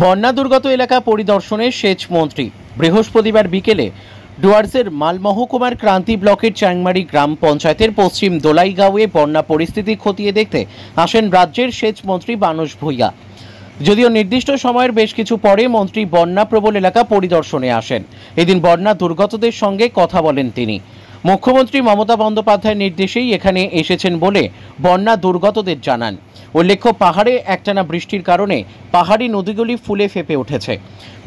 বন্যা দুর্গত এলাকা পরিদর্শনে সেচ মন্ত্রী। বৃহস্পতিবার বিকেলে ডুয়ার্সের মালমহকুমার ক্রান্তি ব্লকের চ্যাংমারি গ্রাম পঞ্চায়েতের পশ্চিম দোলাইগাঁওয়ে বন্যা পরিস্থিতি খতিয়ে দেখতে আসেন রাজ্যের সেচ মন্ত্রী মানস ভূঁইয়া। যদিও নির্দিষ্ট সময়ের বেশ কিছু পরে মন্ত্রী বন্যা প্রবল এলাকা পরিদর্শনে আসেন। এদিন বন্যা দুর্গতদের সঙ্গে কথা বলেন তিনি। মুখ্যমন্ত্রী মমতা বন্দ্যোপাধ্যায়ের নির্দেশেই এখানে এসেছেন বলে বন্যা দুর্গতদের জানান। উল্লেখ্য, পাহাড়ে একটানা বৃষ্টির কারণে পাহাড়ি নদীগুলি ফুলে ফেঁপে উঠেছে।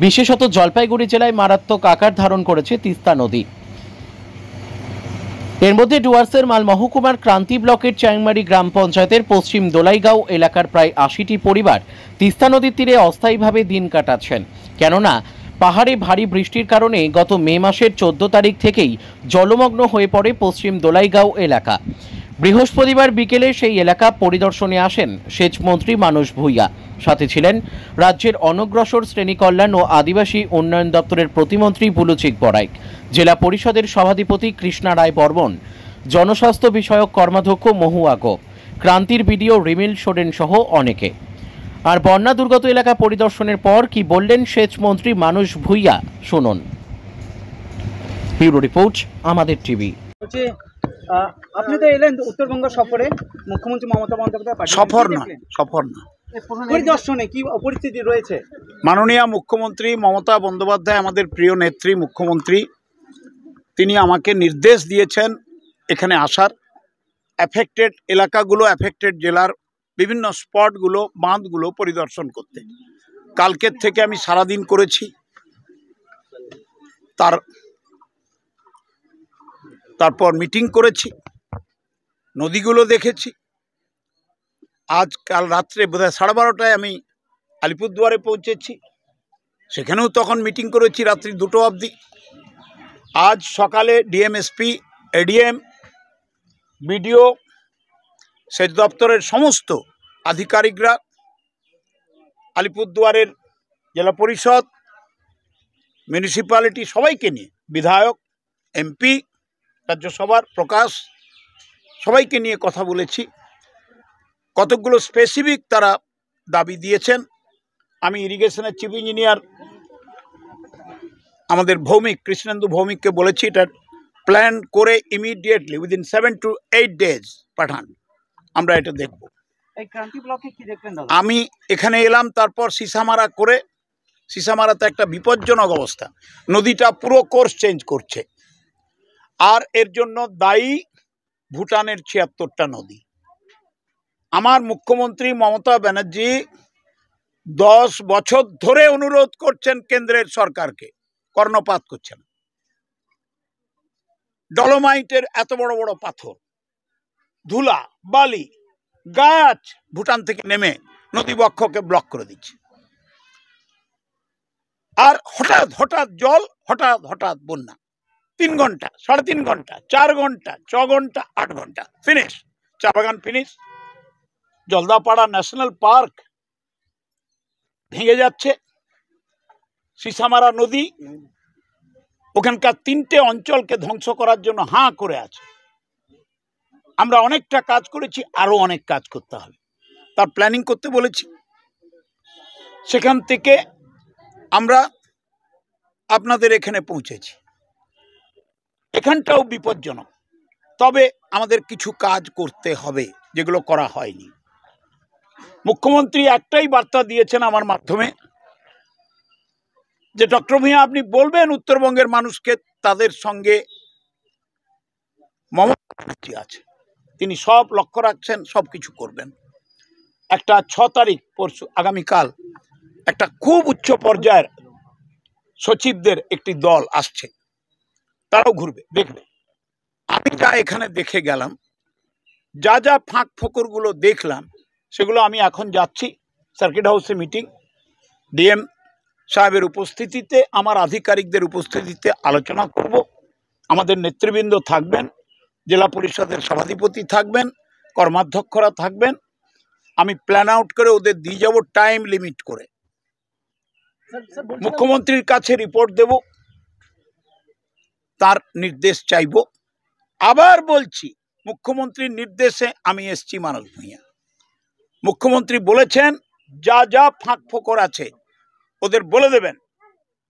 বিশেষত জলপাইগুড়ি জেলায় মারাত্মক আকার ধারণ করেছে তিস্তা নদী। এর মধ্যে ডুয়ার্সের মালমহকুমার ক্রান্তি ব্লকের চ্যাংমারি গ্রাম পঞ্চায়েতের পশ্চিম দোলাইগাঁও এলাকার প্রায় ৮০টি পরিবার তিস্তা নদীর তীরে অস্থায়ীভাবে দিন কাটাচ্ছেন। কেননা পাহাড়ে ভারী বৃষ্টির কারণে গত মে মাসের 14 তারিখ থেকেই জলমগ্ন হয়ে পড়ে পশ্চিম দোলাইগাঁও এলাকা। বৃহস্পতিবার বিকেলে সেই এলাকা পরিদর্শনে আসেন সেচ মন্ত্রী মানস ভূঁইয়া। সাথে ছিলেন রাজ্যের অনগ্রসর শ্রেণী কল্যাণ ও আদিবাসী উন্নয়ন দপ্তরের প্রতিমন্ত্রী বুলুচিক বড়াইক, জেলা পরিষদের সভাধিপতি কৃষ্ণা রায় বর্মন, জনস্বাস্থ্য বিষয়ক কর্মাধ্যক্ষ মহুয়া গো, ক্রান্তির বিডিও রিমিল সোরেন সহ অনেকে। আর বন্যা দুর্গত এলাকা পরিদর্শনের পর কি বললেন সেচ মন্ত্রী মানস ভূঁইয়া, শুনুন। ব্যুরো রিপোর্ট, আমাদের টিভি। আপনি তো এলেন উত্তরবঙ্গ সফরে, মুখ্যমন্ত্রী মমতা বন্দ্যোপাধ্যায় সফর না পরিদর্শনে কি পরিস্থিতি রয়েছে? মাননীয় মুখ্যমন্ত্রী মমতা বন্দ্যোপাধ্যায়, আমাদের প্রিয় নেত্রী মুখ্যমন্ত্রী, তিনি আমাকে নির্দেশ দিয়েছেন এখানে আসার, অ্যাফেক্টেড এলাকাগুলো, অ্যাফেক্টেড জেলার বিভিন্ন স্পটগুলো, বাঁধগুলো পরিদর্শন করতে। কালকের থেকে আমি সারাদিন করেছি, তারপর মিটিং করেছি, নদীগুলো দেখেছি। কাল রাত্রে বোধহয় 12:30টায় আমি আলিপুরদুয়ারে পৌঁছেছি, সেখানেও তখন মিটিং করেছি রাত্রি 2টো অবধি। আজ সকালে ডিএমএসপি, এডিএম, বিডিও, সেচ দপ্তরের সমস্ত আধিকারিকরা, আলিপুরদুয়ারের জেলা পরিষদ, মিউনিসিপ্যালিটি সবাইকে নিয়ে, বিধায়ক, এমপি, রাজ্যসভার প্রকাশ, সবাইকে নিয়ে কথা বলেছি। কতকগুলো স্পেসিফিক তারা দাবি দিয়েছেন। আমি ইরিগেশনের চিফ ইঞ্জিনিয়ার আমাদের ভৌমিক, কৃষ্ণেন্দু ভৌমিককে বলেছি এটা প্ল্যান করে ইমিডিয়েটলি উইদিন 7 to 8 days পাঠান, আমরা এটা দেখব। এই ক্রান্তি ব্লকে কি দেখলেন দাদা? আমি এখানে এলাম, তারপর সিসামারা করে, সিসামারাতে একটা বিপজ্জনক অবস্থা, নদীটা পুরো কোর্স চেঞ্জ করছে। আর এর জন্য দায়ী ভুটানের 76টা নদী। আমার মুখ্যমন্ত্রী মমতা ব্যানার্জি 10 বছর ধরে অনুরোধ করছেন কেন্দ্রের সরকারকে, কর্ণপাত করছেন। ডলোমাইটের এত বড় বড় পাথর, ধুলা, বালি, গাছ ভুটান থেকে নেমে নদীবক্ষকে ব্লক করে দিচ্ছে। আর হঠাৎ হঠাৎ জল, হঠাৎ বন্যা। 3 ঘন্টা, 3.5 ঘন্টা, 4 ঘন্টা, 6 ঘন্টা, 8 ঘন্টা, ফিনিশ। চা বাগান ফিনিশ। জলদাপাড়া ন্যাশনাল পার্ক ভেঙে যাচ্ছে। সিসামারা নদী, ওখানকার 3টে অঞ্চলকে ধ্বংস করার জন্য হাঁ করে আছে। আমরা অনেকটা কাজ করেছি, আরো অনেক কাজ করতে হবে, তার প্ল্যানিং করতে বলেছি। সেখান থেকে আমরা আপনাদের এখানে পৌঁছেছি। এখানটাও বিপজ্জনক, তবে আমাদের কিছু কাজ করতে হবে যেগুলো করা হয়নি। মুখ্যমন্ত্রী একটাই বার্তা দিয়েছেন আমার মাধ্যমে, যে ডক্টর ভূঁইয়া আপনি বলবেন উত্তরবঙ্গের মানুষকে তাদের সঙ্গে মমতা ব্যানার্জি আছে, তিনি সব লক্ষ্য রাখছেন, সব কিছু করবেন। একটা 6 তারিখ পরশু আগামীকাল একটা খুব উচ্চ পর্যায়ের সচিবদের একটি দল আসছে, তারাও ঘুরবে, দেখবে। আমি যা এখানে দেখে গেলাম, যা যা ফাঁক ফোকরগুলো দেখলাম, সেগুলো আমি এখন যাচ্ছি সার্কিট হাউসে মিটিং, ডিএম সাহেবের উপস্থিতিতে, আমার আধিকারিকদের উপস্থিতিতে আলোচনা করব। আমাদের নেতৃবৃন্দ থাকবেন, জেলা পরিষদের সভাধিপতি থাকবেন, কর্মাধ্যক্ষরা থাকবেন। আমি প্ল্যান আউট করে ওদের দিয়ে যাব, টাইম লিমিট করে। মুখ্যমন্ত্রীর কাছে রিপোর্ট দেব, তার নির্দেশ চাইব। আবার বলছি, মুখ্যমন্ত্রীর নির্দেশে আমি এসছি মানস ভূঁইয়া। মুখ্যমন্ত্রী বলেছেন যা যা ফাঁক ফোকর আছে ওদের বলে দেবেন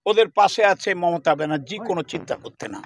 ওদের পাশে আছে মমতা ব্যানার্জি, কোনো চিন্তা করতে না।